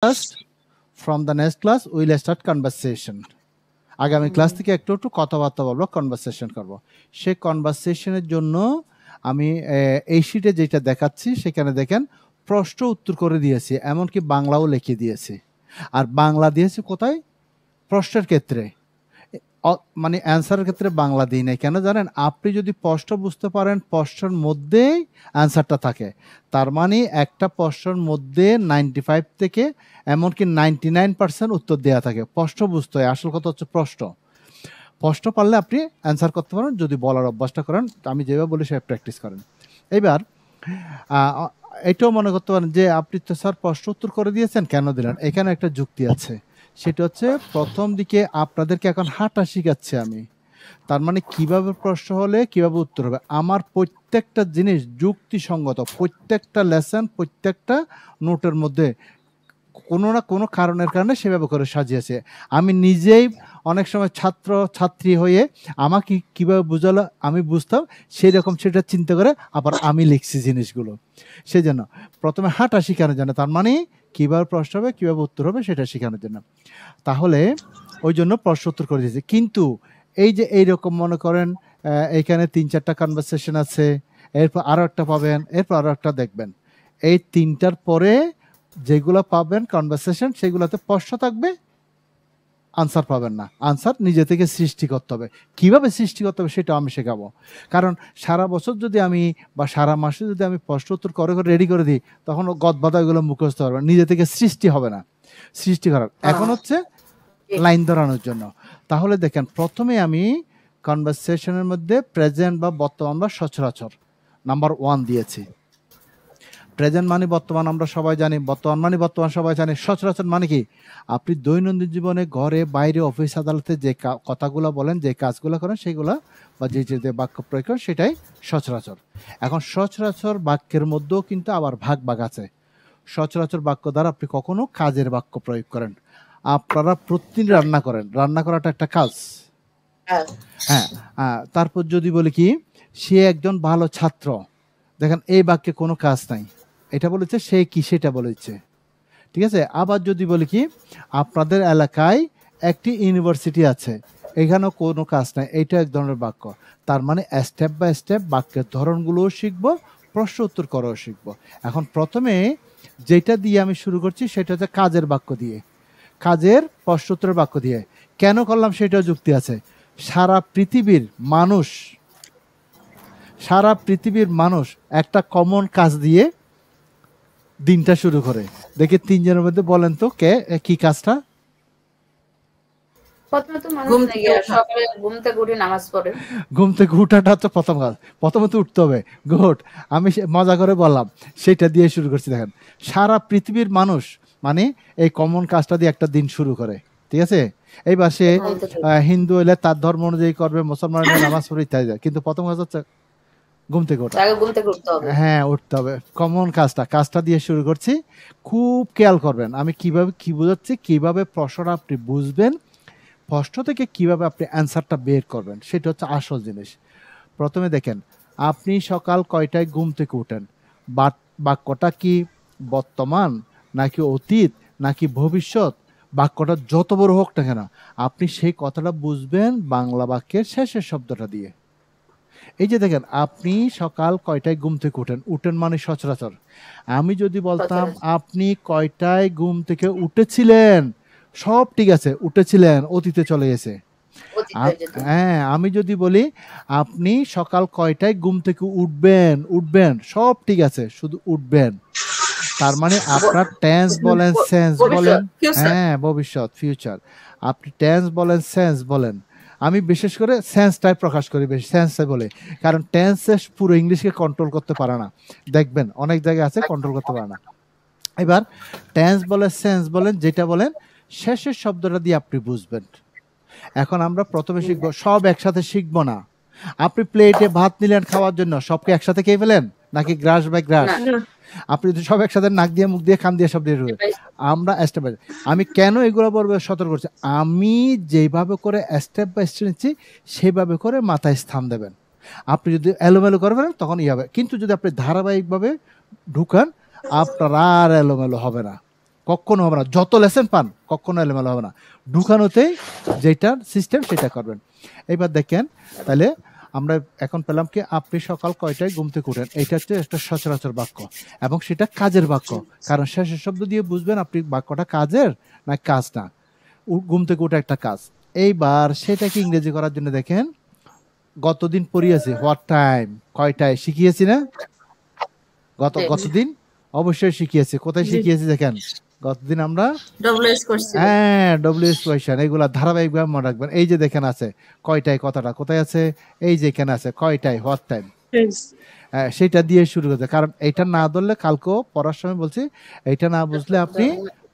Just from the next class we will start conversation. আগামী class থেকে একটু একটু কথাবার্তা বলবো, কনভারসেশন করব। সেই কনভারসেশনের জন্য আমি এই শিটে যেটা দেখাচ্ছি সেখানে দেখেন প্রশ্ন উত্তর করে দিয়েছি, এমনকি বাংলাও লিখে দিয়েছি। আর বাংলা দিয়েছি কোথায়? প্রশ্নের ক্ষেত্রে, মানে অ্যান্সারের ক্ষেত্রে বাংলা দিই নাই। কেন জানেন? আপনি যদি প্রশ্ন বুঝতে পারেন প্রশ্নের মধ্যেই অ্যান্সারটা থাকে, তার মানে একটা প্রশ্নের মধ্যে 95 থেকে এমনকি 99% উত্তর দেওয়া থাকে। প্রশ্ন বুঝতে হয়, আসল কথা হচ্ছে প্রশ্ন পারলে আপনি অ্যান্সার করতে পারেন যদি বলার অভ্যাসটা করেন। আমি যেভাবে বলি সেভাবে প্র্যাকটিস করেন। এবার এটাও মনে করতে পারেন যে আপনি তো স্যার প্রশ্ন উত্তর করে দিয়েছেন, কেন দিলেন? এখানে একটা যুক্তি আছে, সেটা হচ্ছে প্রথম দিকে আপনাদেরকে এখন হাঁটা শিখাচ্ছি আমি। তার মানে কিভাবে প্রশ্ন হলে কিভাবে উত্তর হবে, আমার প্রত্যেকটা জিনিস যুক্তিসঙ্গত, প্রত্যেকটা লেসন প্রত্যেকটা নোটের মধ্যে কোনো না কোনো কারণের কারণে সেভাবে করে সাজিয়েছে। আমি নিজেই অনেক সময় ছাত্রী হয়ে আমাকে কিভাবে বোঝালো আমি বুঝতাম, সেই রকম সেটা চিন্তা করে আবার আমি লিখছি জিনিসগুলো। সেই জন্য প্রথমে হাঁটা শেখানোর জন্য, তার মানে কিভাবে প্রশ্ন হবে কিভাবে উত্তর হবে সেটা শেখানোর জন্য। তাহলে ওই জন্য প্রশ্ন উত্তর করে দিয়েছি। কিন্তু এই যে এইরকম মনে করেন এইখানে 3-4টা কনভারসেশন আছে, এরপর আরও একটা পাবেন, এরপর আরও একটা দেখবেন। এই 3টার পরে যেগুলো পাবেন কনভারসেশন, সেগুলোতে প্রশ্ন থাকবে, আনসার পাবেন না। আনসার নিজে থেকে সৃষ্টি করতে হবে। কিভাবে সৃষ্টি করতে হবে সেটাও আমি শেখাবো। কারণ সারা বছর যদি আমি বা সারা মাসে যদি আমি প্রশ্ন উত্তর করে রেডি করে দিই, তখন গদবাদা এগুলো মুখস্থ পারবে, নিজে থেকে সৃষ্টি হবে না। সৃষ্টি করার এখন হচ্ছে লাইন ধরানোর জন্য। তাহলে দেখেন প্রথমে আমি কনভারসেশনের মধ্যে প্রেজেন্ট বা বর্তমান বা সচরাচর নাম্বার 1 দিয়েছি। প্রেজেন্ট মানে বর্তমান, আমরা সবাই জানি। বর্তমান মানে বর্তমান সবাই জানি। সচরাচর মানে কি? আপনি দৈনন্দিন জীবনে ঘরে বাইরে অফিস আদালতে যে কথাগুলো বলেন, যে কাজগুলো করেন, সেগুলো বা যে যে বাক্য প্রয়োগ করেন সেটাই সচরাচর। এখন সচরাচর বাক্যের মধ্যেও কিন্তু আবার ভাগ আছে। সচরাচর বাক্য দ্বারা আপনি কখনো কাজের বাক্য প্রয়োগ করেন। আপনারা প্রতিদিন রান্না করেন, রান্না করাটা একটা কাজ। হ্যাঁ, তারপর যদি বলি কি সে একজন ভালো ছাত্র, দেখেন এই বাক্যে কোনো কাজ নাই, এটা বলেছে সে কি সেটা বলেছে, ঠিক আছে। আবার যদি বলি কি আপনাদের এলাকায় একটি ইউনিভার্সিটি আছে, এখানেও কোনো কাজ নাই, এইটা এক ধরনের বাক্য। তার মানে স্টেপ বাই স্টেপ বাক্যের ধরনগুলোও শিখবো, প্রশ্ন উত্তর করাও শিখবো। এখন প্রথমে যেটা দিয়ে আমি শুরু করছি সেটা হচ্ছে কাজের বাক্য দিয়ে, কাজের প্রশ্ন উত্তরের বাক্য দিয়ে। কেন করলাম সেটাও যুক্তি আছে। সারা পৃথিবীর মানুষ একটা কমন কাজ দিয়ে দিনটা শুরু করে। দেখি 3 জনের মধ্যে বলেন তো কে কি কাজটা? ঘুম থেকে উঠাটা হচ্ছে প্রথম কাজ। প্রথমে তো উঠতে হবে, গুড। আমি মজা করে বললাম, সেটা দিয়ে শুরু করছি। দেখেন সারা পৃথিবীর মানুষ মানে এই কমন কাজটা দিয়ে একটা দিন শুরু করে, ঠিক আছে। এইবার সে হিন্দু হলে তার ধর্ম অনুযায়ী করবে, মুসলমান হলে নামাজ পড়ে ইত্যাদি, কিন্তু প্রথম কাজ হচ্ছে ঘুম থেকে ওঠা। হ্যাঁ, উঠতে হবে। কমন কাজটা দিয়ে শুরু করছি। খুব খেয়াল করবেন আমি কিভাবে কি বোঝাচ্ছি, কিভাবে প্রশ্নটা আপনি বুঝবেন, প্রশ্ন থেকে কিভাবে আপনি অ্যান্সারটা বের করবেন, সেটা হচ্ছে আসল জিনিস। প্রথমে দেখেন আপনি সকাল কয়টায় ঘুম থেকে উঠেন, বাক্যটা কি বর্তমান নাকি অতীত নাকি ভবিষ্যৎ, বাক্যটা যত বড় হোক না কেন আপনি সেই কথাটা বুঝবেন বাংলা বাক্যের শেষের শব্দটা দিয়ে। এই যে দেখেন আপনি সকাল কয়টায় ঘুম থেকে উঠেন মানে সচরাচর। আমি যদি বলতাম আপনি কয়টায় ঘুম থেকে উঠেছিলেন, সব ঠিক আছে, উঠেছিলেন অতীতে চলে গেছে। হ্যাঁ, আমি যদি বলি আপনি সকাল কয়টায় ঘুম থেকে উঠবেন, সব ঠিক আছে, শুধু উঠবেন। তার মানে আপনার টেন্স বলেন সেন্স বলেন, হ্যাঁ ভবিষ্যৎ ফিউচার, আপনি টেন্স বলেন সেন্স বলেন। আমি বিশেষ করে সেন্সটাই প্রকাশ করি বেশি, সেন্সটাই বলে, কারণ টেন্সে পুরো ইংলিশকে কন্ট্রোল করতে পারে না। দেখবেন অনেক জায়গায় আছে কন্ট্রোল করতে পারে না। এবার টেন্স বলেন সেন্স বলেন, যেটা বলেন শেষের শব্দটা দিয়ে আপনি বুঝবেন। এখন আমরা প্রথমে শিখবো, সব একসাথে শিখবো না। আপনি প্লেটে ভাত নিলেন খাওয়ার জন্য, সবকে একসাথে খেয়ে ফেলেন নাকি গ্রাস বাই গ্রাস? আপনি যদি সব একসাথে নাক দিয়ে মুখ দিয়ে কান দিয়ে সব দিয়ে আমরা স্টেপ বাই, আমি কেন এগুলো বলবো সতর্ক করছি, আমি যেভাবে করে স্টেপ বাই স্টেপ নিচ্ছি সেভাবে করে মাথায় স্থান দেবেন। আপনি যদি এলোমেলো করে ফেলেন তখন হবে, কিন্তু যদি আপনি ধারাবাহিকভাবে ঢুকান আপনার আর এলোমেলো হবে না। কখনো হবে না, যত লেসন পান কখনো এলোমেলো হবে না, ঢুকানোতেই যেটা সিস্টেম সেটা করবেন। এবার দেখেন তাহলে আমরা এখন পেলাম কি আপনি সকাল কয়টায় ঘুম থেকে উঠেন, এটা হচ্ছে একটা সচরাচর বাক্য এবং সেটা কাজের বাক্য, কারণ শেষের শব্দ দিয়ে বুঝবেন আপনি বাক্যটা কাজের না কাজ না। ঘুম থেকে উঠে একটা কাজ। এইবার সেটাকে ইংরেজি করার জন্য দেখেন গতদিন পড়িয়েছি হোয়াট টাইম, কয়টায় শিখিয়েছি না গতদিন অবশ্যই শিখিয়েছি। কোথায় শিখিয়েছি দেখেন গতদিন আমরা হ্যাঁ ডব্লিউএস কোয়েশ্চেন, এগুলা ধারাবাহিকভাবে মনে রাখবেন। এই যে দেখেন আছে কয়টায়, কথাটা কোথায় আছে, এই যে এখানে আছে কয়টায় হোয়াট টাইম, সেটা দিয়ে শুরু করতে, কারণ এইটা না ধরলে কালকেও পড়ার সময় বলছি এইটা না বুঝলে আপনি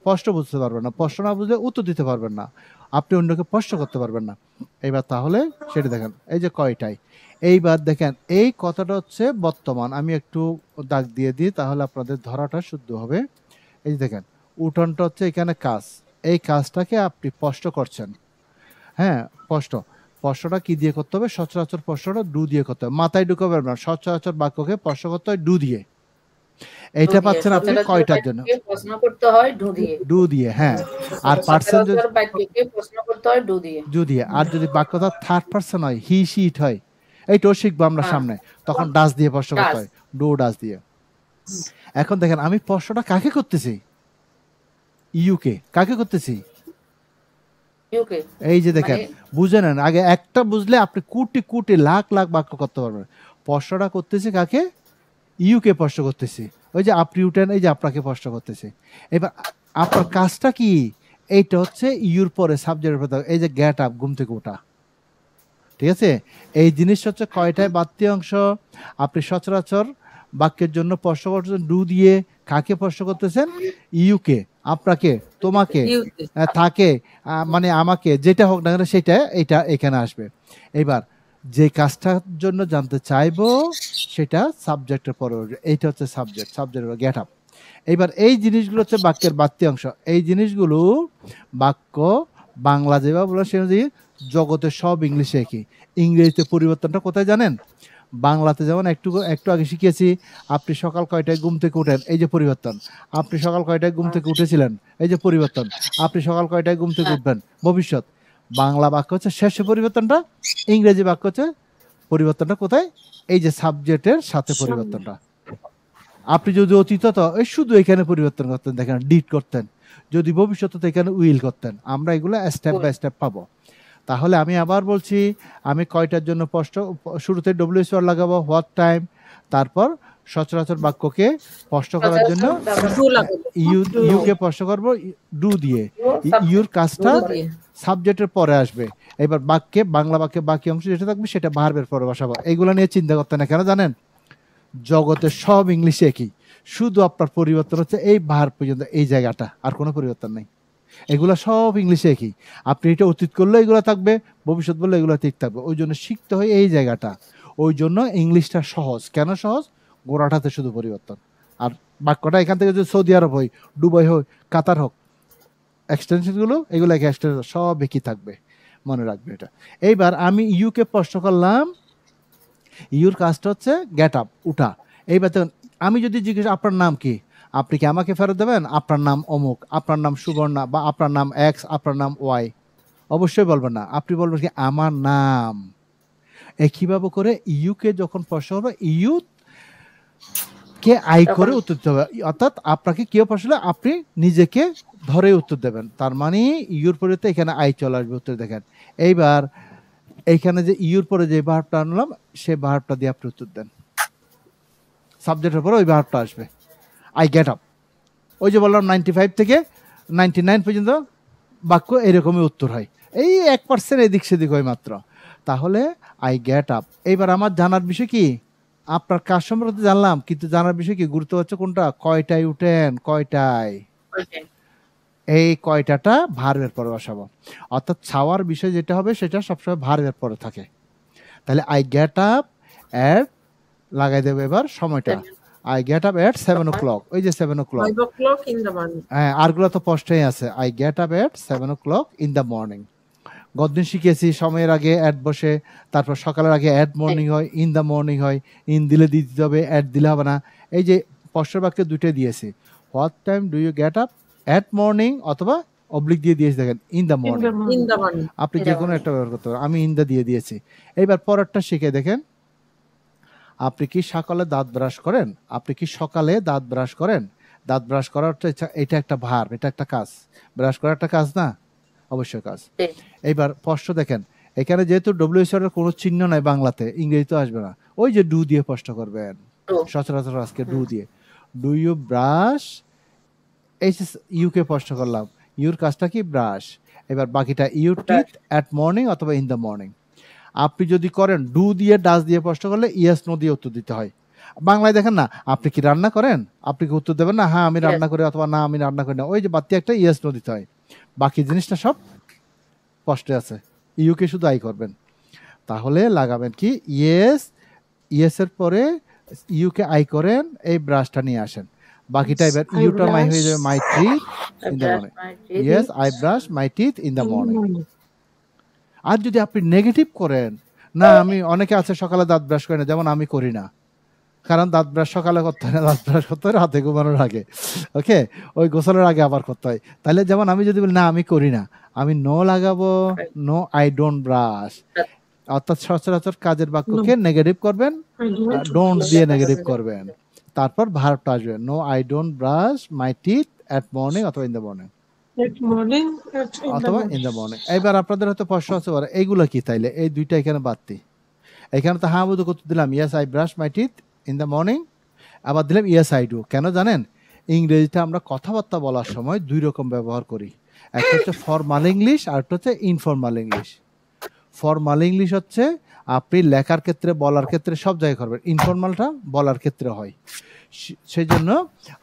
প্রশ্ন বুঝতে পারবেন না, প্রশ্ন না বুঝলে উত্তর দিতে পারবেন না, আপনি অন্যকে প্রশ্ন করতে পারবেন না। এইবার তাহলে সেটা দেখেন এই যে কয়টায়। এইবার দেখেন এই কথাটা হচ্ছে বর্তমান, আমি একটু দাগ দিয়ে দিই তাহলে আপনাদের ধরাটা শুদ্ধ হবে। এই যে দেখেন উঠোনটা হচ্ছে এখানে কাজ, এই কাজটাকে আপনি স্পষ্ট করছেন। হ্যাঁ প্রশ্নটা কি দিয়ে করতে হবে, সচরাচর প্রশ্নটা ডু দিয়ে করতে হবে, মাথায় ঢুকাবেন না, সচরাচর বাক্যকে প্রশ্ন করতে হয় ডু দিয়ে। এইটা পাচ্ছেন আপনি কয়টার জন্য, প্রশ্ন করতে হয় ডু দিয়ে। হ্যাঁ আর পার্সন বাক্যকে প্রশ্ন করতে হয় ডু দিয়ে। আর যদি বাক্যটা থার্ড পার্সন হয় হি সি ইট হয়, এইটাও শিখবো আমরা সামনে, তখন ডাস দিয়ে প্রশ্ন করতে হয়, ডু ডাস দিয়ে। এখন দেখেন আমি প্রশ্নটা কাকে করতেছি, ইউকে, কাকে করতেছি, এই যে দেখেন বুঝে নেন, আগে একটা বুঝলে আপনি কোটি কোটি লাখ লাখ বাক্য করতে পারবেন। প্রশ্নটা করতেছি কাকে, ইউকে প্রশ্ন করতেছি, ওই যে আপনি উঠেন এই যে আপনাকে প্রশ্ন করতেছি। এবার আপনার কাজটা কি, এইটা হচ্ছে ইউর পরে সাবজেক্টের পরে, এই যে গেট আপ ঘুম থেকে ওঠা, ঠিক আছে। এই জিনিস হচ্ছে কয়টায় বাড়তি অংশ, আপনি সচরাচর বাক্যের জন্য প্রশ্ন করতেছেন ডু দিয়ে, কাকে প্রশ্ন করতেছেন, ইউকে, আপনাকে, তোমাকে, তাকে, মানে আমাকে, যেটা হোক না কেন সেটা এটা এখানে আসবে। এবার যে কাজটার জন্য জানতে চাইবো সেটা সাবজেক্টের পরে, এইটা হচ্ছে সাবজেক্টের গেট আপ। এবার এই জিনিসগুলো হচ্ছে বাক্যের বাড়তি অংশ, এই জিনিসগুলো বাক্য বাংলা যেভাবে বলে সে অনুযায়ী জগতের সব ইংলিশে একই। ইংরেজিতে পরিবর্তনটা কোথায় জানেন, বাংলাতে যেমন একটু আগে শিখিয়েছি আপনি সকাল কয়টায় ঘুম থেকে উঠেন, এই যে পরিবর্তন, আপনি সকাল কয়টায় ঘুম থেকে উঠেছিলেন, এই যে পরিবর্তন, আপনি সকাল কয়টায় ঘুম থেকে উঠবেন ভবিষ্যৎ। বাংলা বাক্য হচ্ছে শেষে পরিবর্তনটা, ইংরেজি বাক্য হচ্ছে পরিবর্তনটা কোথায়, এই যে সাবজেক্টের সাথে পরিবর্তনটা। আপনি যদি অতীত তো শুধু এখানে পরিবর্তন করতেন, দেখেন ডিড করতেন, যদি ভবিষ্যতে তো এখানে উইল করতেন। আমরা এগুলো স্টেপ বাই স্টেপ পাবো। তাহলে আমি আবার বলছি, আমি কয়টার জন্য শুরুতে ডব্লিউএস ওয়ার্ড লাগাবো হোয়াট টাইম, তারপর সচরাচর বাক্যকে স্পষ্ট করার জন্য ইউকে স্পষ্ট করবো ডু দিয়ে, ইউর কাজটা সাবজেক্টের পরে আসবে। এবার বাংলা বাক্যে বাকি অংশ যেটা থাকবে সেটা ভার্বের পরে বসাবো। এইগুলো নিয়ে চিন্তা করতে না, কেন জানেন, জগতের সব ইংলিশে একই, শুধু আপনার পরিবর্তন হচ্ছে এই ভার্ব পর্যন্ত, এই জায়গাটা, আর কোনো পরিবর্তন নেই। এগুলো সব ইংলিশে একই, আপনি এটা অতীত করলে এগুলো থাকবে, ভবিষ্যৎ বললে এগুলো ঠিক থাকবে। ওই জন্য শিখতে হয় এই জায়গাটা, ওই জন্য ইংলিশটা সহজ। কেন সহজ, গোড়াটাতে শুধু পরিবর্তন, আর বাক্যটা এখান থেকে যদি সৌদি আরব হয়, দুবাই হোক, কাতার হোক, এক্সটেনশনগুলো এগুলো এক্সটেনশন সব একই থাকবে, মনে রাখবে এটা। এইবার আমি ইউকে প্রশ্ন করলাম, ইউর কাজটা হচ্ছে গেট আপ, উঠা। এইবার দেখুন আমি যদি জিজ্ঞেস আপনার নাম কি, আপনি কি আমাকে ফেরত দেবেন আপনার নাম অমুক, আপনার নাম সুবর্ণা, বা আপনার নাম এক্স, আপনার নাম ওয়াই? অবশ্যই বলবেন না, আপনি বলবেন কি আমার নাম। একইভাবে করে ইউকে যখন প্রশ্ন হবে, ইউ কে আই করে উত্তর দিতে হবে, অর্থাৎ আপনাকে কেউ প্রশ্ন আপনি নিজেকে ধরে উত্তর দেবেন, তার মানে ইউর পরিবর্তে এখানে আই চলে আসবে উত্তর। দেখেন এইবার এইখানে যে ইউর পরে যে ভার্বটা আনলাম সেই ভার্বটা দিয়ে আপনি উত্তর দেন, সাবজেক্টের পরে ওই ভার্বটা আসবে, আই গেট আপ। ওই যে বললাম 95 থেকে 99 পর্যন্ত বাক্য এরকমই উত্তর হয়, এই 1% এদিক সেদিক হয় মাত্র। তাহলে আই গেট আপ। এইবার আমার জানার বিষয় কি, আপনার কাজ সম্পর্কে জানলাম, কিন্তু জানার বিষয় কি, গুরুত্ব হচ্ছে কোনটা, কয়টায় উঠেন, কয়টায়, এই কয়টাটা ভার্বের পরে বসাবো। অর্থাৎ ছাওয়ার বিষয় যেটা হবে সেটা সবসময় ভার্বের পরে থাকে। তাহলে আই গেট আপ এট, লাগাই দেবো এবার সময়টা, I get up at 7 o'clock, ওই যে 7 o'clock, হ্যাঁ আরগুলো তো স্পষ্টই আছে, I get up at 7 o'clock in the morning. গতদিন শিখেছি সময়ের আগে অ্যাট বসে, তারপর সকালের আগে অ্যাট মর্নিং হয়, ইন দ্য মর্নিং হয়, ইন দিলে দিতে হবে, অ্যাট দিলে হবে না। এই যে প্রশ্ন বাক্যে দুটোই দিয়েছি, what time do you get up, at morning অথবা অবলিক দিয়ে দিয়েছি দেখেন in the morning, in the morning আপনি যে কোনো একটা ব্যবহার করতে পারেন। আমি ইন দ্য দিয়ে দিয়েছি। এইবার পরেরটা শিখে দেখেন, আপনি কি সকালে দাঁত ব্রাশ করেন? আপনি কি সকালে দাঁত ব্রাশ করেন? দাঁত ব্রাশ করার এটা একটা ভার্ব, এটা একটা কাজ। ব্রাশ করা একটা কাজ না? অবশ্যই কাজ। এইবার প্রশ্ন দেখেন, এখানে যেহেতু ডব্লিউএইচআর এর কোনো চিহ্ন নাই বাংলাতে, ইংরেজিতে আসবে না, ওই যে ডু দিয়ে প্রশ্ন করবেন সচরাচর আজকে ডু দিয়ে। ডু ইউ ব্রাশ, এই ইউকে প্রশ্ন করলাম, ইউর কাজটা কি? ব্রাশ। এবার বাকিটা ইউ টিথ অ্যাট মর্নিং অথবা ইন দ্য মর্নিং। আপনি যদি করেন ডু দিয়ে ডাস দিয়ে প্রশ্ন করলে ইয়েস নো দিয়ে উত্তর দিতে হয়। বাংলায় দেখেন না, আপনি কি রান্না করেন, আপনি কি উত্তর দেবেন না হ্যাঁ আমি রান্না করি অথবা না আমি রান্না করি না, ওই যে বাড়তি একটা ইয়েস নো দিতে হয়। বাকি জিনিসটা সব স্পষ্ট আছে, ইউকে শুধু আই করবেন। তাহলে লাগাবেন কি ইয়েস, ইয়েস এর পরে ইউকে আই করেন, এই ব্রাশটা নিয়ে আসেন। বাকিটা এবার ইউটা মাই হয়ে যাবে my teeth in the morning. Yes I brush my teeth in the morning. আর যদি আপনি নেগেটিভ করেন, না আমি, অনেকে আছে সকালে দাঁত ব্রাশ করে না, যেমন আমি করি না, কারণ দাঁত ব্রাশ সকালে করতে হয় না, দাঁত ব্রাশ করতে হয় রাতে ঘুমানোর আগে, ওকে, ওই গোসলের আগে আবার করতে হয়। তাহলে যেমন আমি যদি বলি না আমি করি না, আমি নো লাগাবো, নো আই ডোন্ট ব্রাশ, অর্থাৎ সচরাচর কাজের বাক্যকে নেগেটিভ করবেন, ডোন্ট দিয়ে নেগেটিভ করবেন, তারপর ভার্বটা আসবে, no I don't brush my teeth at morning অথবা ইন দ্য মর্নিং অথবা ইন দ্য মর্নিং। এবার আপনাদের হয়তো প্রশ্ন আছে এইগুলো কি, তাইলে এই দুইটা এখানে বাড়তি, এখানে তো হ্যাঁ বুধ করতে দিলাম yes I brush my teeth in the morning, আবার দিলাম ইয়েস আই ডু। কেন জানেন? ইংরেজিতে আমরা কথাবার্তা বলার সময় দুই রকম ব্যবহার করি, একটা হচ্ছে ফর্মাল ইংলিশ আর একটা হচ্ছে ইনফর্মাল ইংলিশ। ফর্মাল ইংলিশ হচ্ছে আপনি লেখার ক্ষেত্রে, বলার ক্ষেত্রে সব জায়গায় করবেন, ইনফর্মালটা বলার ক্ষেত্রে হয়। সেই জন্য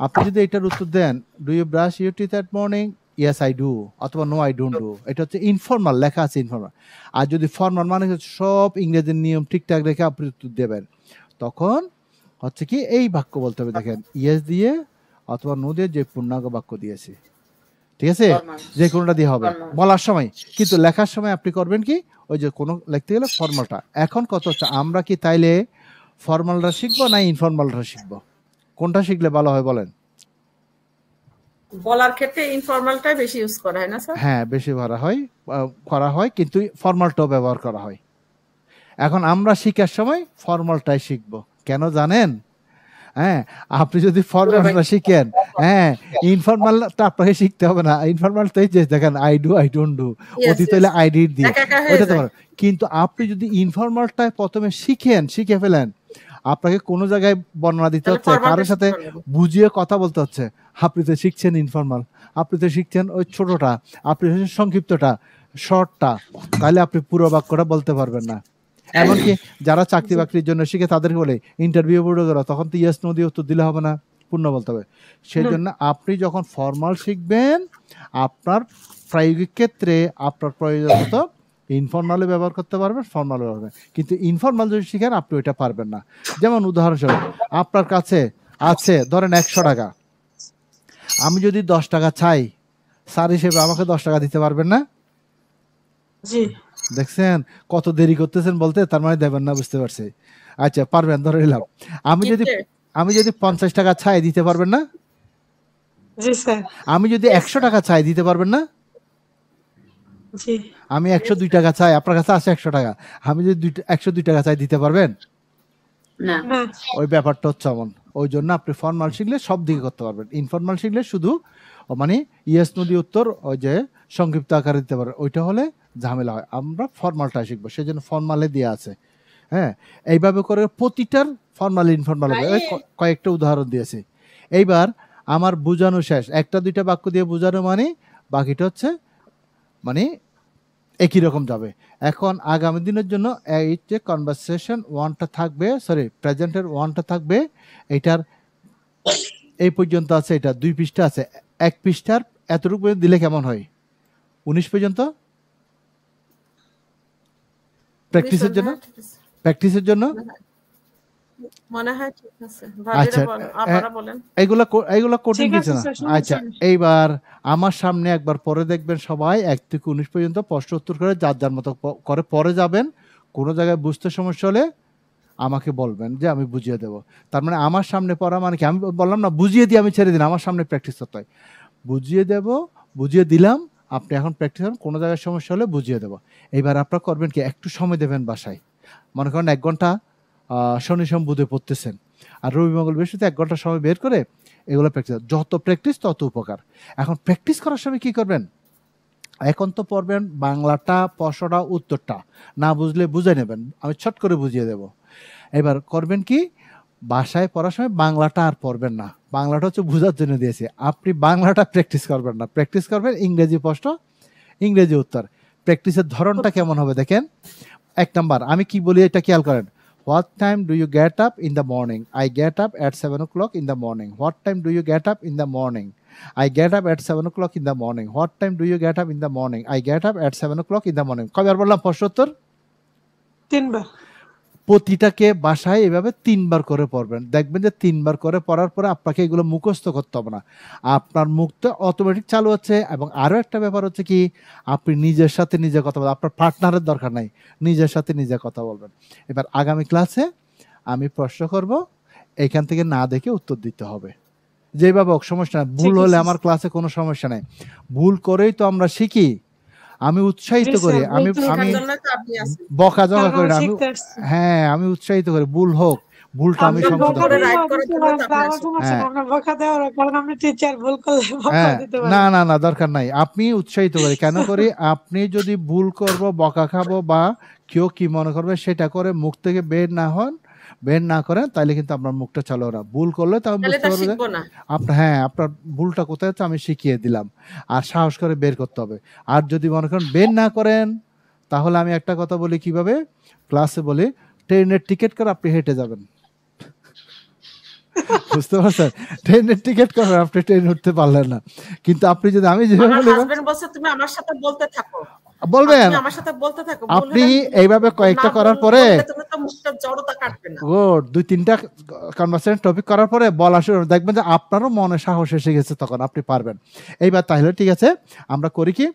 আপনি যদি এটার উত্তর দেন do you brush your teeth at morning, yes I do অথবা নো আই ডোন্ট ডু, এটা হচ্ছে ইনফর্মাল, লেখা আছে ইনফর্মাল। আর যদি ফর্মাল মানে সব ইংরেজির নিয়ম ঠিকঠাক রেখে আপনি উত্তর দেবেন, তখন হচ্ছে কি এই বাক্য বলতে হবে, দেখেন ইয়েস দিয়ে অথবা নো দিয়ে যে পূর্ণাঙ্গ বাক্য দিয়েছি, ঠিক আছে, যে কোনোটা দিয়ে হবে বলার সময়। কিন্তু লেখার সময় আপনি করবেন কি, ওই যে কোনো লিখতে গেলে ফর্মালটা। এখন কত হচ্ছে, আমরা কি তাইলে ফর্মালটা শিখবো না ইনফর্মালটা শিখবো? কোনটা শিখলে ভালো হয় বলেন? বলার ক্ষেত্রে ইনফর্মালটাই বেশি ইউজ করা হয় না স্যার? হ্যাঁ বেশি করা হয়, কিন্তু ফর্মালটাও ব্যবহার করা হয়। এখন আমরা শিখার সময় ফর্মালটাই শিখবো, কেন জানেন? হ্যাঁ, আপনি যদি ফর্মালটা শিখেন, হ্যাঁ ইনফর্মালটা আপনাকে শিখতে হবে না। ইনফর্মালটা এই যে দেখেন I do I don't do, অতীত হইলে আই ডিড দিয়ে ওইটা তো। কিন্তু আপনি যদি ইনফর্মালটা প্রথমে শিখে ফেলেন, আপনাকে কোনো জায়গায় বর্ণনা দিতে হচ্ছে, কারোর সাথে বুঝিয়ে কথা বলতে হচ্ছে, আপনি তো শিখছেন ইনফর্মাল, আপনি তো শিখছেন ওই ছোটটা, আপনি সংক্ষিপ্তটা, শর্টটা, তাহলে আপনি পুরো বাক্যটা বলতে পারবেন না। এমনকি যারা চাকরি বাকরির জন্য শিখে তাদেরকে বলে ইন্টারভিউ বোর্ডে গেল, তখন তো ইয়েস নো দিয়ে উত্তর দিলে হবে না, পূর্ণ বলতে হবে। সেই জন্য আপনি যখন ফর্মাল শিখবেন, আপনার প্রায়োগিক ক্ষেত্রে আপনার প্রয়োজন মতো ইনফর্মালে ব্যবহার করতে পারবেন, ফর্মালে ব্যবহার করবেন। কিন্তু ইনফর্মাল যদি শিখেন আপনি ওইটা পারবেন না। যেমন উদাহরণস্বরূপ, আপনার কাছে আছে ধরেন 100 টাকা, আমি যদি 10 টাকা চাই, স্যার হিসেবে আমাকে 10 টাকা দিতে পারবেন না? জি। দেখছেন কত দেরি করতেছেন বলতে, তার মানে দেবেন না, বুঝতে পারছি। আচ্ছা পারবেন, ধরে নিলাম। আমি যদি 50 টাকা চাই, দিতে পারবেন না? জি স্যার। আমি যদি 100 টাকা চাই, দিতে পারবেন না? জি। আমি 102 টাকা চাই, আপনার কাছে আছে 100 টাকা, আমি যদি 102 টাকা চাই, দিতে পারবেন না? ওই ব্যাপারটা হচ্ছে এমন। ওই জন্য আপনি ফর্মাল শিখলে সব দিকে করতে পারবেন, ইনফর্মাল শিখলে শুধু মানে ইয়েস নো দিয়ে উত্তর ওই যে সংক্ষিপ্ত আকারে দিতে পারবেন, ওইটা হলে ঝামেলা হয়। আমরা ফর্মালটা শিখবো, সেই জন্য ফর্মালে দিয়ে আছে। হ্যাঁ, এইভাবে করে প্রতিটার ফর্মাল ইনফর্মাল হবে। কয়েকটা উদাহরণ দিয়েছি। এইবার আমার বোঝানো শেষ, একটা দুইটা বাক্য দিয়ে বোঝানো মানে বাকিটা হচ্ছে মানে একই রকম যাবে। এখন আগামী দিনের জন্য এই যে কনভারসেশন ওয়ানটা থাকবে, সরি প্রেজেন্টের ওয়ানটা থাকবে, এটার এই পর্যন্ত আছে, এটা 2 পৃষ্ঠা আছে, 1 পৃষ্ঠার এতটুকু পর্যন্ত দিলে কেমন হয়? 19 পর্যন্ত প্র্যাকটিসের জন্য মনে হয় ঠিক আছে। আচ্ছা আপনারা বলেন। এইগুলা কঠিন কিছু না। আচ্ছা এইবার আমার সামনে একবার পরে দেখবেন সবাই 1 থেকে 19 পর্যন্ত প্রশ্ন উত্তর করে যার যার মতো করে পরে যাবেন। কোনো জায়গায় বুঝতে সমস্যা হলে আমাকে বলবেন, যে আমি বুঝিয়ে দেব। তার মানে আমার সামনে পড়া মানে কি, আমি বললাম না বুঝিয়ে দিয়ে আমি ছেড়ে দিন, আমার সামনে প্র্যাকটিস করতে হয়। বুঝিয়ে দেব, বুঝিয়ে দিলাম, আপনি এখন প্র্যাকটিস করেন, কোনো জায়গায় সমস্যা হলে বুঝিয়ে দেবো। এইবার আপনারা করবেন কি, একটু সময় দেবেন বাসায়, মনে করেন 1 ঘন্টা শনি সোম বুধে পড়তেছেন, আর রবি মঙ্গল বৃহস্পতি 1 ঘন্টা সময় বের করে এগুলো প্র্যাকটিস, যত প্র্যাকটিস তত উপকার। এখন প্র্যাকটিস করার সময় কি করবেন, এখন তো পড়বেন বাংলাটা, প্রশ্নটা, উত্তরটা, না বুঝলে বুঝে নেবেন, আমি ছট করে বুঝিয়ে দেব। এবার করবেন কি, বাসায় পড়ার সময় বাংলাটা আর পড়বেন না, বাংলাটা হচ্ছে বোঝার জন্য দিয়েছে, আপনি বাংলাটা প্র্যাকটিস করবেন না, প্র্যাকটিস করবেন ইংরেজি প্রশ্ন, ইংরেজি উত্তর। প্র্যাকটিসের ধরনটা কেমন হবে দেখেন। 1 নাম্বার আমি কি বলি এটা খেয়াল করেন। What time do you get up in the morning? I get up at 7 o'clock in the morning. What time do you get up in the morning? I get up at 7 o'clock in the morning. What time do you get up in the morning? I get up at 7 o'clock in the morning. কয়বার বললাম প্রশ্ন উত্তর? 3 বার। প্রতিটাকে বাসায় এভাবে 3 বার করে পড়বেন, দেখবেন যে 3 বার করে পড়ার পরে আপনাকে এগুলো মুখস্থ করতে হবে না, আপনার মুখটা অটোমেটিক চালু হচ্ছে। এবং আরো একটা ব্যাপার হচ্ছে কি, আপনি নিজের সাথে নিজে কথা বলবেন, আপনার পার্টনারের দরকার নাই, নিজের সাথে নিজে কথা বলবেন। এবার আগামী ক্লাসে আমি প্রশ্ন করব, এখান থেকে না দেখে উত্তর দিতে হবে, যেভাবে হোক সমস্যা নাই, ভুল হলে আমার ক্লাসে কোনো সমস্যা নাই, ভুল করেই তো আমরা শিখি। আমি উৎসাহিত করি, আমি বকাঝকা করি না, আমি হ্যাঁ আমি উৎসাহিত করি, ভুল হোক, ভুলটা আমি সংশোধন করি। না না না দরকার নাই, আপনি উৎসাহিত করি কেন করি, আপনি যদি ভুল করব, বকা খাবো বা কেউ কি মনে করবে সেটা করে মুখ থেকে বের না করেন, তাহলে কিন্তু আপনার মুখটা চালো না। ভুল করলে তো আমি বুঝতে পারবো আপনার, হ্যাঁ আপনার ভুলটা কোথায় হচ্ছে আমি শিখিয়ে দিলাম, আর সাহস করে বের করতে হবে। আর যদি মনে করেন বের না করেন, তাহলে আমি একটা কথা বলি, কিভাবে ক্লাসে বলি, ট্রেনের টিকিট করে আপনি হেঁটে যাবেন, বুঝতে পারছেন, ট্রেনের টিকিট করে আপনি ট্রেন উঠতে পারলেন না, কিন্তু আপনি যদি আমি যেভাবে তুমি আমার সাথে বলতে থাকো, বলবেন, আপনি এইভাবে কয়েকটা করার পরে, গুড, 2-3টা কনভারসেশন টপিক করার পরে বলা শুরু, দেখবেন যে আপনারও মনে সাহস এসে গেছে, তখন আপনি পারবেন। এইবার তাহলে ঠিক আছে, আমরা করি কি,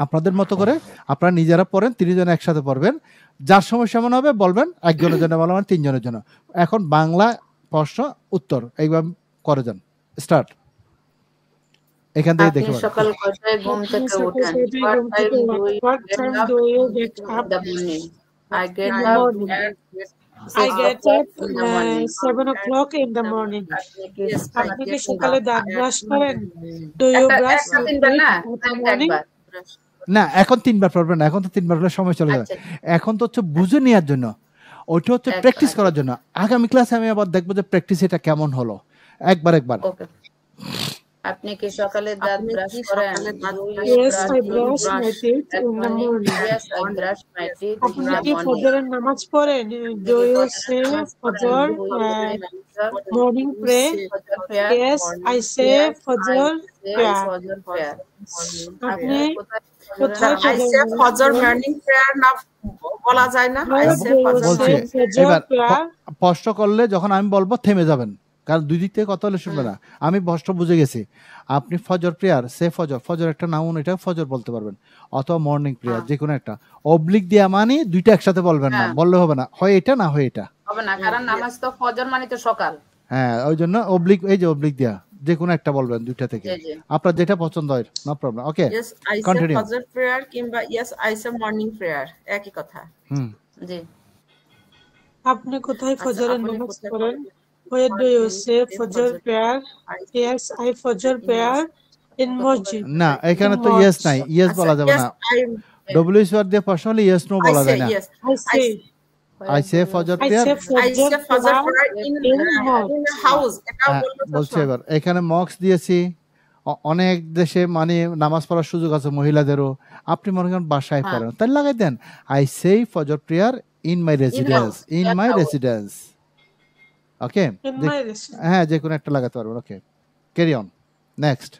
আপনাদের মতো করে আপনারা নিজেরা পড়েন, 3 জন একসাথে পড়বেন, যার সমস্যা মনে হবে বলবেন, একজনের জন্য বলবেন, 3 জনের জন্য। এখন বাংলা প্রশ্ন উত্তর এইভাবে করে যান, স্টার্ট। এখান থেকে দেখে সকাল কয়টায় ঘুম থেকে ওঠেন? What time do you get up in the morning? I get up at 7 o'clock in the morning. আপনি কি সকালে দাঁত ব্রাশ করেন? Do you brush your teeth in the morning? না, এখন 3 বার পড়বেন না, এখন তো 3 বার হলে সময় চলে যাবে, এখন তো হচ্ছে বুঝে নেওয়ার জন্য, ওইটা হচ্ছে প্র্যাকটিস করার জন্য। আগামী ক্লাসে আমি আবার দেখবো যে প্র্যাকটিস এটা কেমন হলো, একবার আপনি কি সকালে দাঁত ব্রাশ করেন? Yes, I brush my teeth in the morning. Yes, I brush my teeth in আপনি the কি morning. ফজরের নামাজ পড়েন? Do you say ফজর morning prayer? Yes, I say ফজর prayer. আপনি কোথায় ফজর morning prayer না বলা যায় না? I say বলছি। এবার প্রশ্ন করলে যখন আমি বলবো থেমে যাবেন, কারণ দুই দিক থেকে কথা হলে শুনবে না। আমি প্রশ্ন বুঝে গেছি, আপনি ফজর প্রেয়ার, সে ফজর একটা নাউন, এটা ফজর বলতে পারবেন, অথবা মর্নিং প্রেয়ার, যে কোনো একটা। অবলিক দিয়া মানে দুইটা একসাথে বলবেন না, বললে হবে না, হয় এটা না হয় এটা হবে না, কারণ নামাজ তো ফজর মানে তো সকাল। হ্যাঁ, ওই জন্য অবলিক, এই যে অবলিক দিয়া যে কোনো একটা বলবেন, দুইটা থেকে আপনার যেটা পছন্দ হয়, নো প্রবলেম। ওকে, কন্টিনিউ। ফজর প্রেয়ার কিংবা yes I say morning prayer, একই কথা। জি। আপনি কোথায় ফজরের নামাজ পড়েন? Where do you say Fajr prayer? Yes, I Fajr prayer in masjid. না, এখানে তো ইয়েস নাই, ইয়েস বলা যাবে না, ডব্লিউএস ওয়ার্ড দিয়ে প্রশ্ন হলে ইয়েস নো বলা যায় না। I say Fajr prayer, I say Fajr prayer in house, এটা বলছি। এবার এখানে মক্স দিয়েছি, অনেক দেশে মানে নামাজ পড়ার সুযোগ আছে মহিলাদেরও, আপনি মনে করেন বাসায় পড়েন, তাই লাগাই দেন I say Fajr prayer in my residence, in my residence. ওকে, হ্যাঁ যে কোনো একটা লাগাতে পারবেন। ওকে, ক্যারি অন। নেক্সট।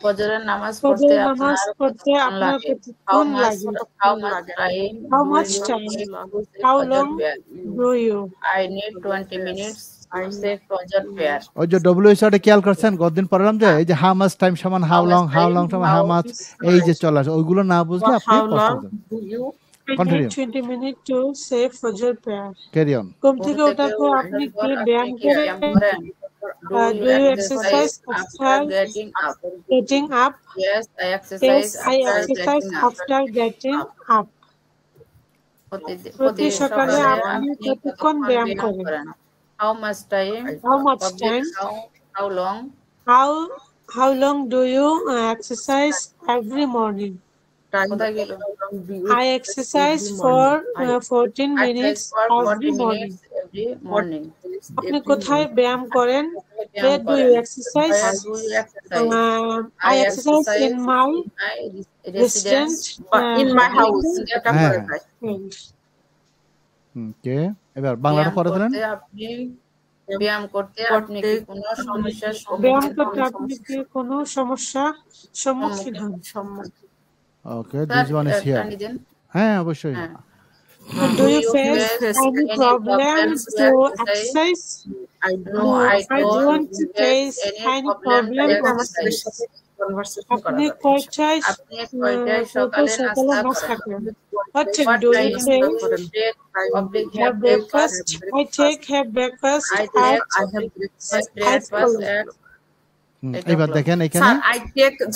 ফজরের নামাজ পড়তে আপনার কতক্ষণ লাগে? How much time? How long do you? I need 20 minutes. I say Fajr prayer. ওই যে ডব্লিউএস ওয়ার্ডে খেয়াল করছেন, গতদিন পড়লাম যে এই যে how much time সমান how long সমান how much, এই যে চলে আসে, ওইগুলো না বুঝলে আপনি Continue. 20 minutes to say Fajr prayer. Carry on. ঘুম থেকে ওঠার পর আপনি কি ব্যায়াম করেন? Do you exercise after getting up? Yes, I Yes, exercise I after exercise getting up. after getting up. প্রতি সকালে আপনি কতক্ষণ ব্যায়াম করেন? How much time? How much Public, time? how long? How long do you exercise every morning? কোথায় গেল? I exercise for 14 minutes for 40 every morning. minutes every morning. আপনি কোথায় ব্যায়াম করেন? Where do you exercise? Where do you exercise? I exercise in my residence, in my house. ওকে, এবার বাংলাটা পড়ে দিলেন। আপনি ব্যায়াম করতে আপনি কি কোনো সমস্যার ব্যায়াম করতে আপনি কি কোনো সমস্যা সম্মুখীন হন? ওকে, দিস ওয়ান ইজ হিয়ার। হ্যাঁ, অবশ্যই। Do you face any problem to exercise? No, I don't face any problem to exercise. আপনি কয়টায় সকালে নাস্তা করেন? What time do you have breakfast? I have breakfast at এবার দেখেন এখানে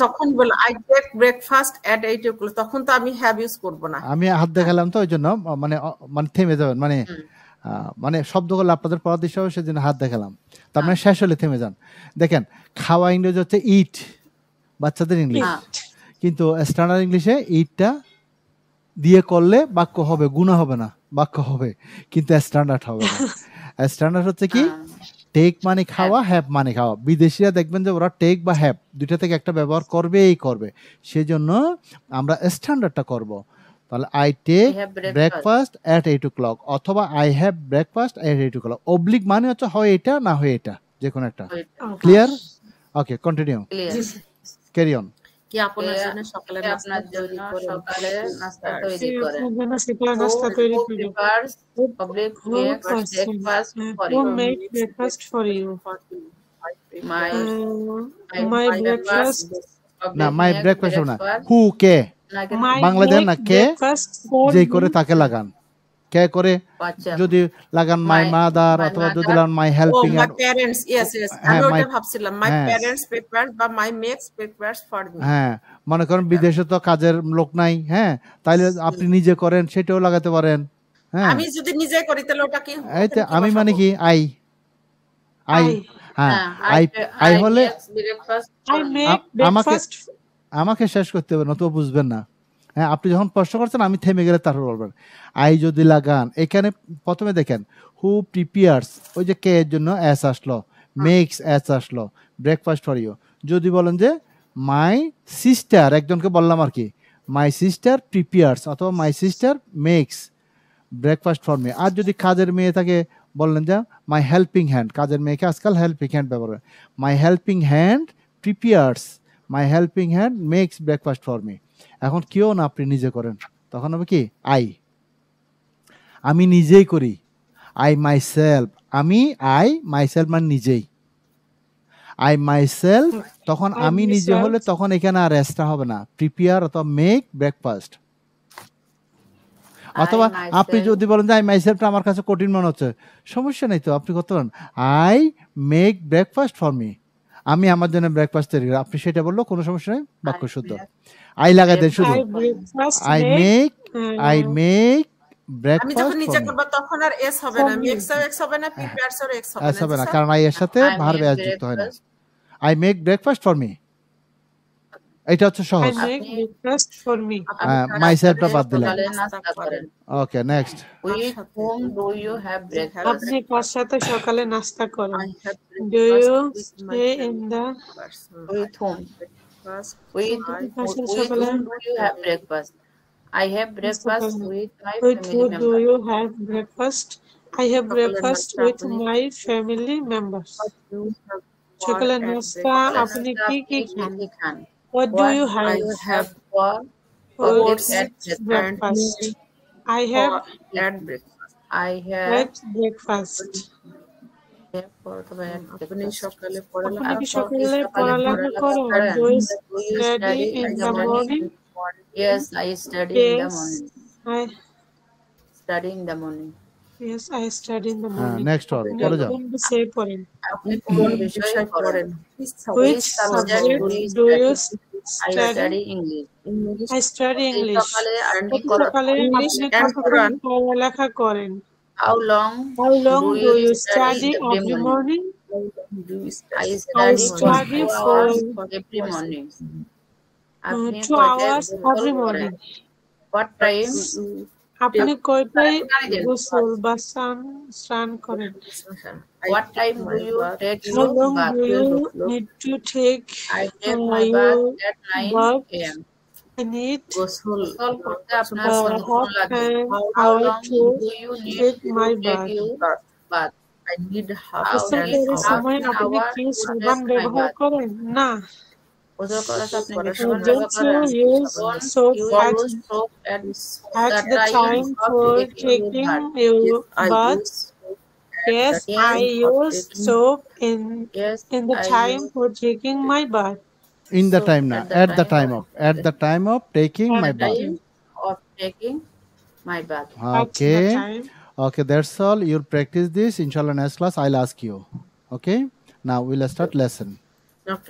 যখন বলে I take breakfast at 8 o'clock তখন তো আমি have ইউজ করব না। আমি হাত দেখালাম তো ওই জন্য মানে থেমে যাবেন, মানে শব্দগুলো আপনাদের পড়া দিতে হবে সেজন্য হাত দেখালাম। তার মানে শেষ হলে থেমে যান। দেখেন, খাওয়া ইংরেজি হচ্ছে ইট, বাচ্চাদের ইংলিশ, কিন্তু স্ট্যান্ডার্ড ইংলিশে ইটটা দিয়ে করলে বাক্য হবে, গুণা হবে না, বাক্য হবে, কিন্তু স্ট্যান্ডার্ড হবে না। স্ট্যান্ডার্ড হচ্ছে কি, টেক মানে খাওয়া, হ্যাভ মানে খাওয়া। বিদেশিরা দেখবেন যে ওরা টেক বা হ্যাভ দুইটা থেকে একটা ব্যবহার করবে, সেজন্য আমরা স্ট্যান্ডার্ডটা করব। তাহলে I take breakfast at 8 o'clock অথবা I have breakfast at 8 o'clock। Oblique মানে হচ্ছে হয় এটা না হয় এটা, যে কোনো একটা। Clear? Okay, continue, carry on. কি আপনার জন্য সকালে নাস্তা তৈরি করেন? Public make breakfast for you. My breakfast. না, মাই ব্রেকফাস্ট না, হু কে বাংলাদেশ না, কে যে করে তাকে লাগান, কে করে যদি লাগান মাই মাদার অথবা যদি লাগান my helping hand. My parents, yes আমি ওটা ভাবছিলাম, মাই প্যারেন্টস প্রিপেয়ার্ড বা my makes prepares for me. হ্যাঁ, মনে করেন বিদেশে তো কাজের লোক নাই, হ্যাঁ, তাইলে আপনি নিজে করেন, সেটাও লাগাতে পারেন। হ্যাঁ, আমি যদি নিজে করি তাহলে ওটা কি? এইতে আমি মানে কি আই হ্যাঁ, আই হলে আমাকে শেষ করতে হবে, নতুবা বুঝবেন না। হ্যাঁ, আপনি যখন প্রশ্ন করছেন আমি থেমে গেলে তারপর বলবেন। আই যদি লাগান, এখানে প্রথমে দেখেন হু প্রিপেয়ার্স, ওই যে কে এর জন্য এস আসলো, মেক্স এস আসলো, ব্রেকফাস্ট ফর ইউ। যদি বলেন যে মাই সিস্টার, একজনকে বললাম আর কি, মাই সিস্টার প্রিপেয়ার্স অথবা my sister makes breakfast for me. আর যদি কাজের মেয়ে থাকে বললেন যে মাই হেল্পিং হ্যান্ড, কাজের মেয়েকে আজকাল হেল্পিং হ্যান্ড ব্যবহার করে, my helping hand prepares, my helping hand makes breakfast for me. এখন কেউ না, আপনি নিজে করেন, তখন হবে কি আমি নিজেই করি, আই মাইসেলফ, আই মাইসেলফ মানে নিজেই, আই মাইসেলফ, তখন আমি নিজে হলে তখন এখানে আর এসটা হবে না, প্রিপেয়ার অথবা মেক ব্রেকফাস্ট। অথবা আপনি যদি বলেন যে আই মাইসেলফটা আমার কাছে কঠিন মনে হচ্ছে, সমস্যা নেই তো, আপনি করতে পারেন I make breakfast for me, আমি আমার জন্য ব্রেকফাস্ট তৈরি করি, আপনি সেটা বললেও কোনো সমস্যা নেই, বাক্য শুদ্ধ। আই লাগাই দেন শুধু, আই মেক ব্রেকফাস্ট, আমি যখন নিচে করব তখন আর এস হবে না, মেক্স আর এক্স হবে না, প্রিপেয়ারস আর এক্স হবে না, কারণ আই এর সাথে ভার্ব এস যুক্ত হয় না। I make breakfast for me, এটা হচ্ছে সহজ। মাইসেলফটা বাদ দিলাম। ওকে, next. With whom do you have breakfast? আপনি কার সাথে সকালে নাস্তা করেন? Do you stay in the with whom? With whom do you have breakfast? I have breakfast with my family members. Do you have breakfast? I have breakfast with my family members. সকালে নাস্তা আপনি কি খান? What do you have for breakfast? I have breakfast. আপনি সকালে পড়ালেখা করেন? Do you study in the morning? Yes, I study in the morning. Study in the morning. Yes, I study in the morning. Next one পড়ে যাও। কোন বিষয়ে পড়েন? আপনি কোন বিষয় পড়েন? Which subject do you I study? study English. I study English. সকালে আপনি সকালে English আপনি and কতক্ষণ Quran. পড়ালেখা করেন? How long How long do you study every every morning? morning? I I study study 2 for hours every morning. আপনি 2 hours every করেন? morning. What time? আপনি কয়টায় গোসল বা স্নান করেন? What time do you take How your long bath? do you need to take I take my bath at 9 bath? a.m. I need গোসল করতে আপনার half কতক্ষণ লাগে? an How hour long to do you need take to my take bath. your bath? I need half গোসল an করার hour. সময় Half an আপনি hour কি to সাবান take my ব্যবহার bath. করেন? না। গোসল করার আপনি কি Don't সাবান Don't ব্যবহার you করেন? use soap You at use soap at the time for taking your I bath? use Yes, I use soap in Yes, the I time use for taking my bath. In the soap time না, at the time at the time of taking At my the bath. time. of taking my bath. At the Okay. time. Okay, that's all. You'll practice this. Inshallah, next class I'll ask you. Okay. Now we'll start lesson. okay.